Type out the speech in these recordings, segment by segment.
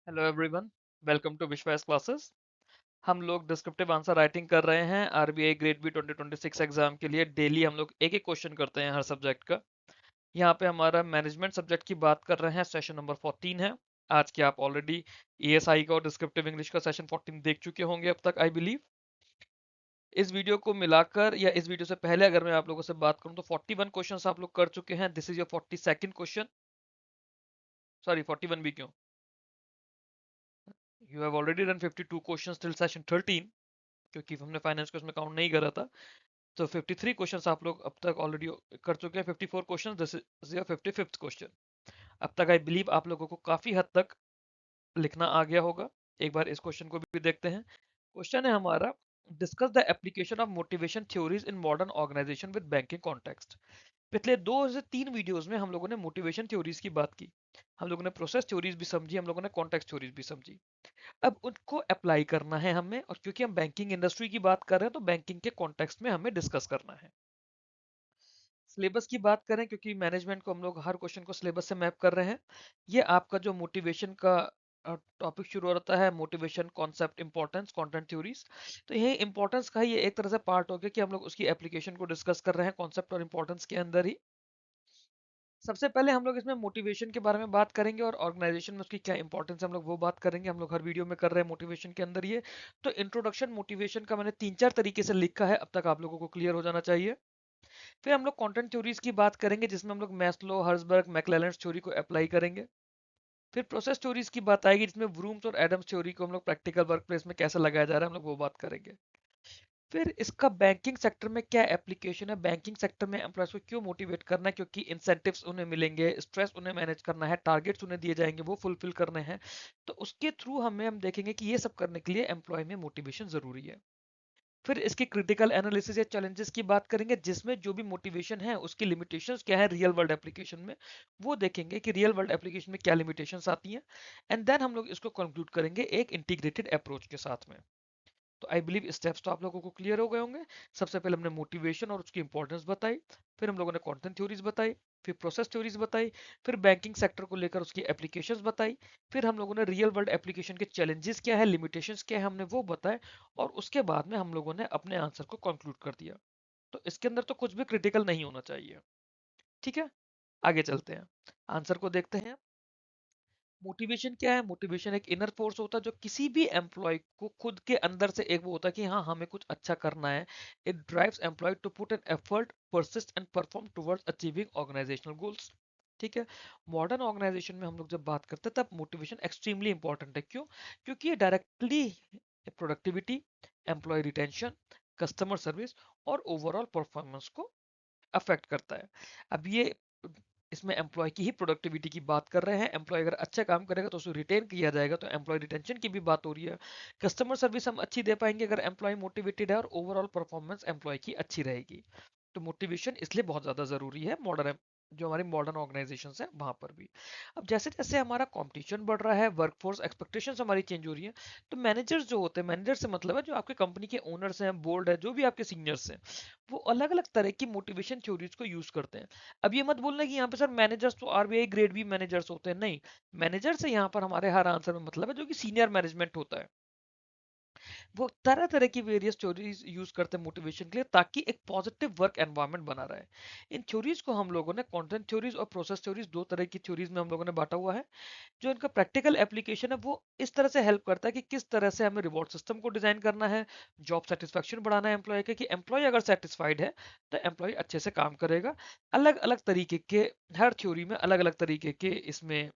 Hello everyone, welcome to विश्वास classes. हम लोग डिस्क्रिप्टिव आंसर राइटिंग कर रहे हैं आरबीआई ग्रेड बी 2026 एग्जाम के लिए। डेली हम लोग एक एक क्वेश्चन करते हैं हर सब्जेक्ट का। यहाँ पे हमारा मैनेजमेंट सब्जेक्ट की बात कर रहे हैं, सेशन नंबर 14 है आज के। आप ऑलरेडी ईएसआई का और डिस्क्रिप्टिव इंग्लिश का सेशन 14 देख चुके होंगे अब तक, आई बिलीव। इस वीडियो को मिलाकर या इस वीडियो से पहले अगर मैं आप लोगों से बात करूं तो 41 क्वेश्चंस आप लोग कर चुके हैं। This is your 42nd question, sorry 41 भी क्यों, you have already done 52 questions till session 13, क्योंकि हमने फाइनेंस को इसमें काउंट नहीं करा था। तो 53 क्वेश्चंस आप लोग अब तक ऑलरेडी कर चुके हैं। 54 questions, this is your 55th question. अब तक आई बिलीव आप लोगों को काफी हद तक लिखना आ गया होगा। एक बार इस क्वेश्चन को भी देखते हैं। क्वेश्चन है हमारा, discuss the application of motivation theories in modern organisation with banking context. पिछले 2 से 3 वीडियोस में हम लोगों ने मोटिवेशन थ्योरीज की बात की, हम लोगों ने प्रोसेस थ्योरीज भी समझी, हम लोगों ने कॉन्टेक्स्ट थ्योरीज भी समझी। अब उनको अप्लाई करना है हमें, और क्योंकि हम बैंकिंग इंडस्ट्री की बात कर रहे हैं तो बैंकिंग के कॉन्टेक्स्ट में हमें डिस्कस करना है। सिलेबस की बात करें, क्योंकि मैनेजमेंट को हम लोग हर क्वेश्चन को सिलेबस से मैप कर रहे हैं। ये आपका जो मोटिवेशन का टॉपिक शुरू होता है, motivation concept importance content theories. तो ये इंपॉर्टेंस का ही ये एक तरह से पार्ट हो गया कि हम लोग उसकी एप्लीकेशन को डिस्कस कर रहे हैं कॉन्सेप्ट और इंपॉर्टेंस के अंदर ही। सबसे पहले हम लोग इसमें मोटिवेशन के बारे में बात करेंगे और ऑर्गेनाइजेशन में उसकी क्या इंपॉर्टेंस है हम लोग वो बात करेंगे। हम लोग हर वीडियो में कर रहे हैं मोटिवेशन के अंदर ये। तो इंट्रोडक्शन मोटिवेशन का मैंने 3-4 तरीके से लिखा है, अब तक आप लोगों को क्लियर हो जाना चाहिए। फिर हम लोग कंटेंट थ्योरीज की बात करेंगे, जिसमें हम लोग मैस्लो, हर्सबर्ग, मैक्लेलैंड्स थ्योरी को अप्लाई करेंगे। फिर प्रोसेस थ्योरीज की बात आएगी, जिसमें ब्रूम्स और एडम्स थ्योरी को हम लोग प्रैक्टिकल वर्क प्लेस में कैसे लगाया जा रहा है हम लोग वो बात करेंगे। फिर इसका बैंकिंग सेक्टर में क्या एप्लीकेशन है, बैंकिंग सेक्टर में एम्प्लॉयज को क्यों मोटिवेट करना है, क्योंकि इंसेंटिव्स उन्हें मिलेंगे, स्ट्रेस उन्हें मैनेज करना है, टारगेट्स उन्हें दिए जाएंगे, वो फुलफिल करने हैं। तो उसके थ्रू हम देखेंगे कि ये सब करने के लिए एम्प्लॉय में मोटिवेशन जरूरी है। फिर इसके क्रिटिकल एनालिसिस या चैलेंजेस की बात करेंगे, जिसमें जो भी मोटिवेशन है उसकी लिमिटेशंस क्या है रियल वर्ल्ड एप्लीकेशन में, वो देखेंगे कि रियल वर्ल्ड एप्लीकेशन में क्या लिमिटेशंस आती हैं। एंड देन हम लोग इसको कंक्लूड करेंगे एक इंटीग्रेटेड अप्रोच के साथ में। तो आई बिलीव स्टेप्स तो आप लोगों को क्लियर हो गए होंगे। सबसे पहले हमने मोटिवेशन और उसकी इंपॉर्टेंस बताई, फिर हम लोगों ने कंटेंट थ्योरीज बताई, फिर प्रोसेस थ्योरीज बताई, फिर बैंकिंग सेक्टर को लेकर उसकी एप्लीकेशंस बताई, फिर हम लोगों ने रियल वर्ल्ड एप्लीकेशन के चैलेंजेस क्या है, लिमिटेशंस क्या है, हमने वो बताए। और उसके बाद में हम लोगों ने अपने आंसर को कंक्लूड कर दिया। तो इसके अंदर तो कुछ भी क्रिटिकल नहीं होना चाहिए। ठीक है, आगे चलते हैं, आंसर को देखते हैं। मोटिवेशन क्या है? मोटिवेशन एक इनर फोर्स होता है जो किसी भी एम्प्लॉय को खुद के अंदर से एक वो होता है कि हाँ हमें कुछ अच्छा करना है। It drives employ to put an effort, persist and perform towards achieving organisational goals. ठीक है, मॉडर्न ऑर्गेनाइजेशन में हम लोग जब बात करते हैं तब मोटिवेशन एक्सट्रीमली इंपॉर्टेंट है। क्यों? क्योंकि ये directly productivity, employ retention, customer service और ओवरऑल परफॉर्मेंस को अफेक्ट करता है। अब ये इसमें एम्प्लॉय की ही प्रोडक्टिविटी की बात कर रहे हैं। एम्प्लॉय अगर अच्छा काम करेगा तो उसे रिटेन किया जाएगा, तो एम्प्लॉय रिटेंशन की भी बात हो रही है। कस्टमर सर्विस हम अच्छी दे पाएंगे अगर एम्प्लॉय मोटिवेटेड है, और ओवरऑल परफॉर्मेंस एम्प्लॉय की अच्छी रहेगी। तो मोटिवेशन इसलिए बहुत ज्यादा जरूरी है मॉडर्न, जो हमारी मॉडर्न ऑर्गेनाइजेशन है वहां पर भी। अब जैसे जैसे हमारा कंपटीशन बढ़ रहा है, वर्कफोर्स एक्सपेक्टेशंस हमारी चेंज हो रही है, तो मैनेजर्स जो होते हैं, मैनेजर से मतलब है जो आपके कंपनी के ओनर्स हैं, बोर्ड है, जो भी आपके सीनियर्स हैं, वो अलग अलग तरह की मोटिवेशन थ्योरीज को यूज करते हैं। अब ये मत बोलना कि यहाँ पे सर मैनेजर्स तो आरबीआई ग्रेड बी मैनेजर्स होते हैं, नहीं। मैनेजर से यहाँ पर हमारे हर आंसर में मतलब है जो कि सीनियर मैनेजमेंट होता है। वो तरह तरह की वेरियस थ्योरीज यूज करते हैं मोटिवेशन के लिए, ताकि एक पॉजिटिव वर्क एनवायरनमेंट बना रहे। इन थ्योरीज को हम लोगों ने कंटेंट थ्योरीज और प्रोसेस थ्योरीज, 2 तरह की थ्योरीज में हम लोगों ने बांटा हुआ है। जो इनका प्रैक्टिकल एप्लीकेशन है वो इस तरह से हेल्प करता है कि किस तरह से हमें रिवॉर्ड सिस्टम को डिजाइन करना है, जॉब सेटिस्फेक्शन बढ़ाना है एम्प्लॉय का, कि एम्प्लॉय अगर सेटिस्फाइड है तो एम्प्लॉय अच्छे से काम करेगा। अलग अलग तरीके के, हर थ्योरी में अलग अलग तरीके के इसमें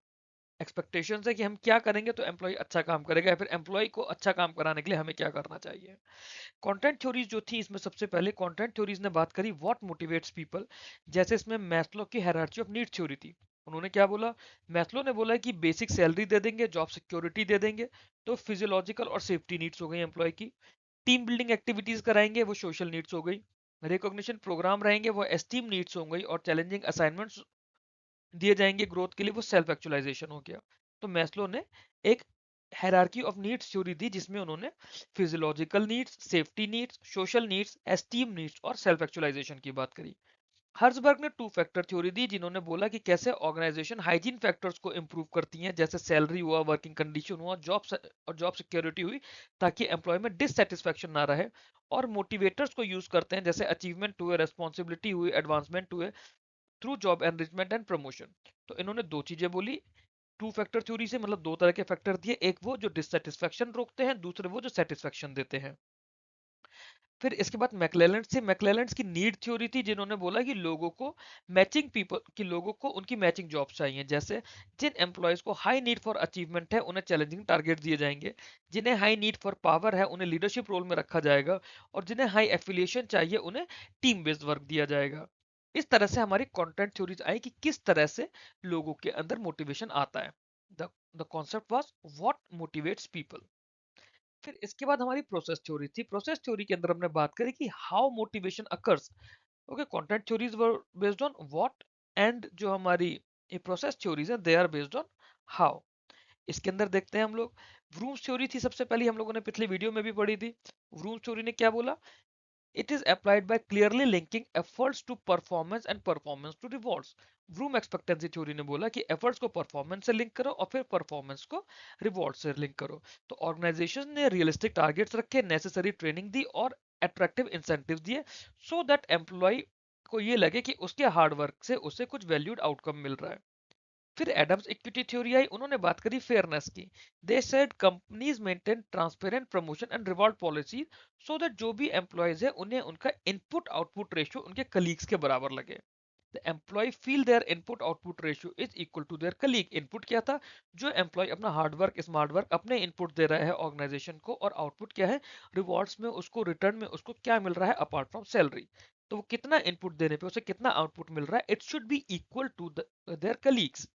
एक्सपेक्टेशंस है कि हम क्या करेंगे तो एम्प्लॉय अच्छा काम करेगा, या फिर एम्प्लॉय को अच्छा काम कराने के लिए हमें क्या करना चाहिए। कंटेंट थ्योरीज जो थी, इसमें सबसे पहले कंटेंट थ्योरीज ने बात करी व्हाट मोटिवेट्स पीपल। जैसे इसमें मैस्लो की हायरार्की ऑफ नीड्स थ्योरी थी। उन्होंने क्या बोला? मैस्लो ने बोला कि बेसिक सैलरी दे देंगे, जॉब सिक्योरिटी दे देंगे, तो फिजियोलॉजिकल और सेफ्टी नीड्स हो गई एम्प्लॉय की। टीम बिल्डिंग एक्टिविटीज कराएंगे, वो सोशल नीड्स हो गई। रिकॉग्निशन प्रोग्राम रहेंगे, वो एस्टीम नीड्स हो गई। और चैलेंजिंग असाइनमेंट्स दिए जाएंगे ग्रोथ के लिए, वो सेल्फ एक्चुअलाइजेशन हो गया। तो मैस्लो ने एक हायरार्की ऑफ नीड्स थ्योरी दी, जिसमें उन्होंने physiological needs, safety needs, social needs, esteem needs और सेल्फ एक्चुअलाइजेशन की बात करी। हर्जबर्ग ने टू फैक्टर थ्योरी दी, जिन्होंने बोला कि कैसे ऑर्गेनाइजेशन हाइजीन फैक्टर्स को इम्प्रूव करती हैं, जैसे सैलरी हुआ, वर्किंग कंडीशन हुआ, जॉब सिक्योरिटी हुई, ताकि एम्प्लॉय में डिससेटिस्फैक्शन ना रहे। और मोटिवेटर्स को यूज करते हैं, जैसे अचीवमेंट हुए, रेस्पॉन्सिबिलिटी हुई, एडवांसमेंट हुए, through job enrichment and promotion. तो इन्होंने दो चीजें बोली टू फैक्टर थ्योरी से, मतलब दो तरह के फैक्टर दिए, एक वो जो डिससेटिस्फैक्शन रोकते हैं, दूसरे वो जो सेटिस्फैक्शन देते हैं। फिर इसके बाद मैकलेलैंड की नीड थ्योरी थी, जिन्होंने बोला कि लोगों को मैचिंग पीपल कि लोगों को उनकी मैचिंग जॉब्स चाहिए, जैसे जिन एम्प्लॉयज को हाई नीड फॉर अचीवमेंट है उन्हें चैलेंजिंग टारगेट दिए जाएंगे, जिन्हें हाई नीड फॉर पावर है उन्हें लीडरशिप रोल में रखा जाएगा, और जिन्हें हाई एफिलिएशन चाहिए उन्हें टीम बेस्ड वर्क दिया जाएगा। इस तरह से हमारी कंटेंट थ्योरीज आई कि किस तरह से लोगों के अंदर मोटिवेशन आता है। The concept was what motivates people. फिर इसके बाद हमारी प्रोसेस थ्योरी थी। प्रोसेस थ्योरी के अंदर हमने बात करी कि how motivation occurs. Okay, content theories were based on what, and जो हमारी ये प्रोसेस थ्योरीज है they are based on how. इसके अंदर देखते हैं हम लोग व्रूम्स थ्योरी थी सबसे पहले, हम लोगों ने पिछली वीडियो में भी पढ़ी थी। व्रूम्स थ्योरी ने क्या बोला? It is applied by clearly linking efforts to performance and performance to rewards. Vroom expectancy theory ने बोला कि एफर्ट्स को परफॉर्मेंस से लिंक करो और फिर परफॉर्मेंस को रिवॉर्ड से लिंक करो। तो ऑर्गेनाइजेशन ने रियलिस्टिक टारगेट्स रखे, नेसेसरी ट्रेनिंग दी और अट्रैक्टिव इंसेंटिव दिए, सो दैट एम्प्लॉय को ये लगे कि उसके हार्ड वर्क से उसे कुछ वैल्यूड आउटकम मिल रहा है। फिर एडम्स इक्विटी थ्योरी आई, उन्होंने बात करी फेयरनेस की। They said companies maintain transparent promotion and reward policy, so that जो भी एम्प्लॉयज है उन्हें उनका इनपुट आउटपुट रेशियो उनके कलीग्स के बराबर लगे। The employ feel their input output ratio is equal to their colleague. Input क्या था? जो एम्प्लॉय अपना हार्ड वर्क स्मार्ट वर्क अपने इनपुट दे रहा है ऑर्गेनाइजेशन को, और आउटपुट क्या है? रिवॉर्ड्स में उसको रिटर्न में उसको क्या मिल रहा है अपार्ट फ्रॉम सैलरी। तो वो कितना इनपुट देने पे उसे कितना आउटपुट मिल रहा है, it should be equal to their colleagues.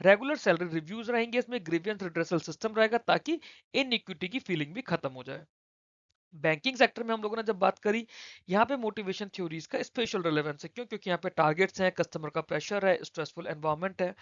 Regular salary reviews रहेंगे, इसमें ग्रीवियंस रिड्रेसल सिस्टम रहेगा, ताकि इनइक्विटी की फीलिंग भी खत्म हो जाए। बैंकिंग सेक्टर में हम लोगों ने जब बात करी, यहाँ पे मोटिवेशन थ्योरीज का स्पेशल रिलेवेंस है। क्यों? क्योंकि यहाँ पे टारगेट्स हैं, कस्टमर का प्रेशर है, स्ट्रेसफुल एनवायरनमेंट है।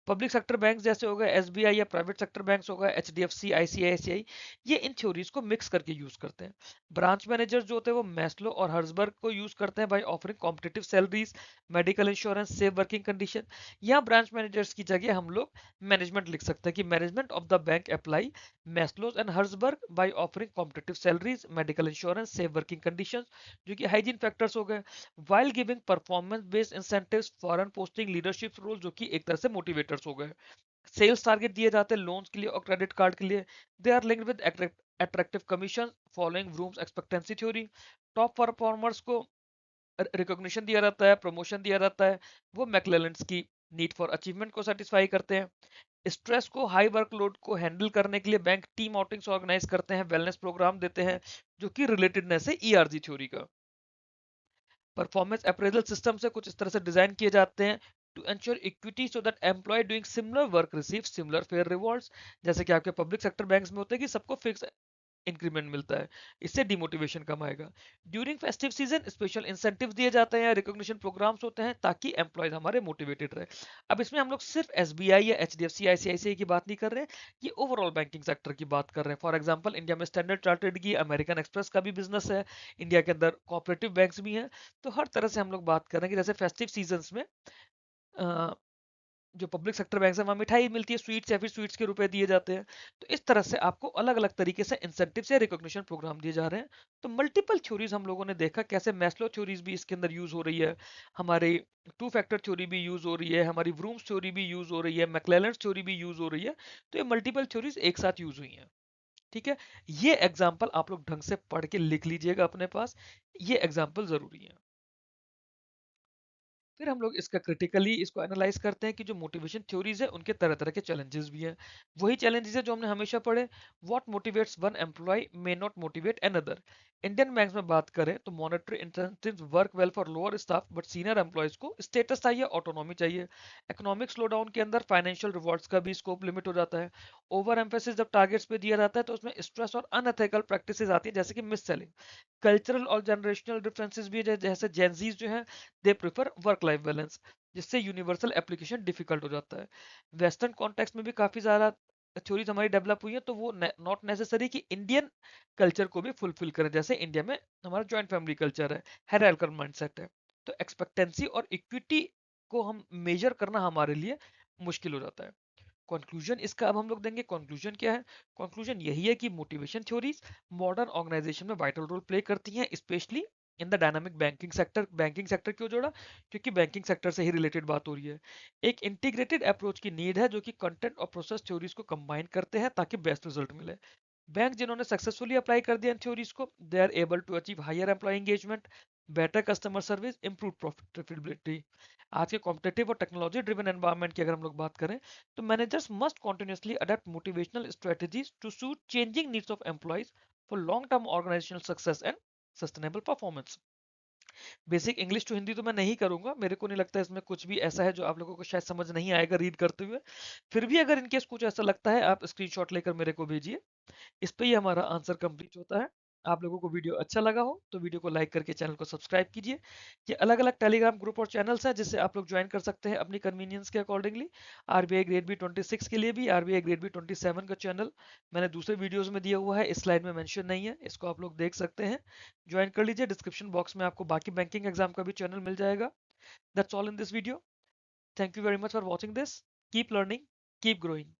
पब्लिक सेक्टर बैंक जैसे हो गए एसबीआई, या प्राइवेट सेक्टर बैंक्स हो गए एचडीएफसी, आईसीआईसीआई, ये इन थ्योरीज को मिक्स करके यूज करते हैं। ब्रांच मैनेजर जो होते हैं वो मैस्लो और हर्जबर्ग को यूज करते हैं by offering competitive salaries, medical insurance, safe working condition. यहाँ ब्रांच मैनेजर्स की जगह हम लोग मैनेजमेंट लिख सकते हैं कि management of the bank apply Maslows and Herzberg by offering competitive salaries, medical insurance, safe working conditions, जो कि हाइजीन फैक्टर्स हो गए, while giving performance based incentives, foreign posting, leadership role, जो कि एक तरह से मोटिवेटर्स हो गए। सेल्स टारगेट दिए जाते हैं लोन्स के लिए और क्रेडिट कार्ड के लिए। They are linked with attractive commission following Vroom's expectancy theory. Top performers को रिकॉग्निशन दिया जाता है, प्रमोशन दिया जाता है, वो मैकलेलैंड्स की नीड फॉर अचीवमेंट को सेटिस्फाई करते हैं। स्ट्रेस को, हाई वर्कलोड को हैंडल करने के लिए बैंक टीम आउटिंग्स ऑर्गेनाइज करते हैं, वेलनेस प्रोग्राम देते हैं, जो कि रिलेटेडनेस है ईआरजी थ्योरी का। परफॉर्मेंस अप्रेजल सिस्टम से कुछ इस तरह से डिजाइन किए जाते हैं to ensure equity, so that employ doing similar work receive similar fair rewards. जैसे कि आपके पब्लिक सेक्टर बैंक्स में होते हैं कि सबको फिक्स इंक्रीमेंट मिलता है, इससे डिमोटिवेशन कम आएगा। During festive season special incentive दिए जाते हैं या रिकॉग्निशन प्रोग्राम्स होते हैं, ताकि एम्प्लॉयज हमारे मोटिवेटेड रहे। अब इसमें हम लोग सिर्फ एसबीआई या एचडीएफसी आईसीआईसीआई की बात नहीं कर रहे हैं, ये ओवरऑल बैंकिंग सेक्टर की बात कर रहे हैं। फॉर एग्जांपल इंडिया में स्टैंडर्ड चार्टर्ड की, अमेरिकन एक्सप्रेस का भी बिजनेस है, इंडिया के अंदर कोऑपरेटिव बैंक्स भी हैं। तो हर तरह से हम लोग बात कर रहे हैं कि जैसे फेस्टिव सीजन में जो पब्लिक सेक्टर बैंक है वहाँ मिठाई मिलती है, स्वीट्स या फिर स्वीट्स के रुपए दिए जाते हैं। तो इस तरह से आपको अलग अलग तरीके से इंसेंटिव से रिकॉग्निशन प्रोग्राम दिए जा रहे हैं। तो मल्टीपल थ्योरीज हम लोगों ने देखा कैसे मैस्लो थ्योरीज भी इसके अंदर यूज हो रही है, हमारी टू फैक्टर थ्योरी भी यूज हो रही है, हमारी व्रूम्स थ्योरी भी यूज हो रही है, मैकलेलैंड थ्योरी भी यूज हो रही है। तो ये मल्टीपल थ्योरीज एक साथ यूज हुई हैं। ठीक है, ये एग्जाम्पल आप लोग ढंग से पढ़ के लिख लीजिएगा अपने पास, ये एग्जाम्पल जरूरी है। फिर हम लोग इसका क्रिटिकली इसको एनालाइज करते हैं कि जो मोटिवेशन थ्योरीज है उनके तरह तरह के चैलेंजेस भी हैं। वही चैलेंजेस है जो हमने हमेशा पढ़े। What motivates one employ may not motivate another. Indian banks में बात करें तो monetary incentives work well for lower staff, but senior employees को स्टेटस चाहिए, ऑटोनॉमी चाहिए। इकोनॉमिक स्लोडाउन के अंदर फाइनेंशियल रिवॉर्ड्स का भी स्कोप लिमिट हो जाता है। ओवर एम्फेसिस जब टारगेट्स पे दिया जाता है तो उसमें स्ट्रेस और अनएथिकल प्रैक्टिसेस आती है, जैसे कि मिस सेलिंग। कल्चरल और जनरेशनल डिफरेंसेस भी है, जैसे जेंजीज जो है they prefer work life balance, जिससे यूनिवर्सल एप्लीकेशन डिफिकल्ट हो जाता है। वेस्टर्न कॉन्टेक्स्ट में भी काफी ज्यादा थ्योरीज हमारी डेवलप हुई है, तो वो नॉट नेसेसरी कि इंडियन कल्चर को भी फुलफिल करें। जैसे इंडिया में हमारा जॉइंट फैमिली कल्चर है, हायरार्किकल माइंडसेट है। तो एक्सपेक्टेंसी और इक्विटी को हम मेजर करना हमारे लिए मुश्किल हो जाता है। कंक्लूजन इसका अब हम लोग देंगे। कंक्लूजन क्या है? कंक्लूजन यही है कि मोटिवेशन थ्योरीज मॉडर्न ऑर्गेनाइजेशन में वाइटल रोल प्ले करती हैं, specially in the dynamic banking sector. Banking sector क्यों जोड़ा? क्योंकि बैंकिंग सेक्टर से ही रिलेटेड बात हो रही है। एक इंटीग्रेटेड अप्रोच की नीड है जो कि कंटेंट और प्रोसेस थ्योरीज को कंबाइन करते हैं ताकि बेस्ट रिजल्ट मिले। बैंक जिन्होंने सक्सेसफुली अप्लाई कर दिया इन थ्योरीज को, they are able to achieve higher employ engagement, better customer service, improve profitability. आज के कॉम्पिटेटिव और टेक्नोलॉजी ड्रिवन एनवायरनमेंट की अगर हम लोग बात करें, तो managers must continuously adapt motivational strategies to suit changing needs of employees for long term organisational success and sustainable performance. Basic English to Hindi तो मैं नहीं करूंगा, मेरे को नहीं लगता इसमें कुछ भी ऐसा है जो आप लोगों को शायद समझ नहीं आएगा रीड करते हुए। फिर भी अगर इनकेस कुछ ऐसा लगता है, आप स्क्रीनशॉट लेकर मेरे को भेजिए। इस पे ही हमारा आंसर कंप्लीट होता है। आप लोगों को वीडियो अच्छा लगा हो तो वीडियो को लाइक करके चैनल को सब्सक्राइब कीजिए। ये अलग अलग टेलीग्राम ग्रुप और चैनल्स हैं जिससे आप लोग ज्वाइन कर सकते हैं अपनी कन्वीनियंस के अकॉर्डिंगली। आरबीआई ग्रेड बी 26 के लिए भी, आरबीआई ग्रेड बी 27 का चैनल मैंने दूसरे वीडियोस में दिया हुआ है, इस स्लाइड में मेंशन नहीं है, इसको आप लोग देख सकते हैं। ज्वाइन कर लीजिए। डिस्क्रिप्शन बॉक्स में आपको बाकी बैंकिंग एग्जाम का भी चैनल मिल जाएगा। That's all in this video. Thank you very much for watching this. Keep learning, keep growing.